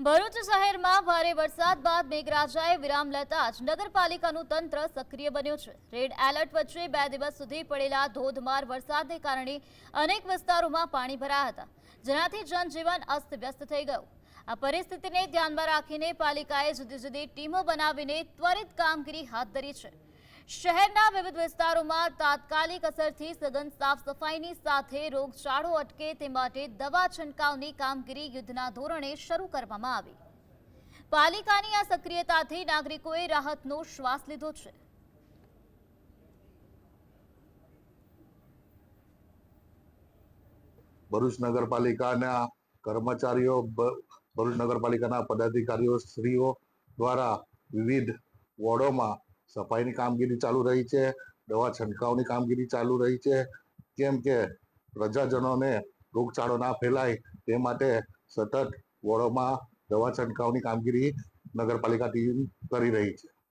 ભરૂચ શહેરમાં ભારે વરસાદ બાદ મેઘરાજાએ વિરામ લેતા જ નગરપાલિકાનું તંત્ર સક્રિય બન્યું છે। રેડ એલર્ટ વચ્ચે 2 દિવસ સુધી પડેલા ધોધમાર વરસાદને કારણે અનેક વિસ્તારોમાં પાણી ભરાયા હતા, જેનાથી જનજીવન અસ્તવ્યસ્ત થઈ ગયું। આ પરિસ્થિતિને ધ્યાનમાં રાખીને પાલિકાએ જુદી જુદી ટીમો બનાવીને ત્વરિત કામગીરી હાથ ધરી છે। શહેરના વિવિધ વિસ્તારોમાં તાત્કાલિક અસરથી સઘન સાફ સફાઈની સાથે રોગચાળો અટકે તે માટે દવા છંટકાવની કામગીરી યુદ્ધના ધોરણે શરૂ કરવામાં આવી। પાલિકાની આ સક્રિયતાથી નાગરિકોએ રાહતનો શ્વાસ લીધો છે। ભરૂચ નગરપાલિકાના કર્મચારીઓ, ભરૂચ નગરપાલિકાના પદાધિકારીઓ શ્રીઓ દ્વારા વિવિધ વોર્ડોમાં સફાઈની કામગીરી ચાલુ રહી છે, દવા છંટકાવની કામગીરી ચાલુ રહી છે, કેમ કે પ્રજાજનોને રોગચાળો ના ફેલાય તે માટે સતત વોર્ડોમાં દવા છંટકાવની કામગીરી નગરપાલિકા ટીમ કરી રહી છે।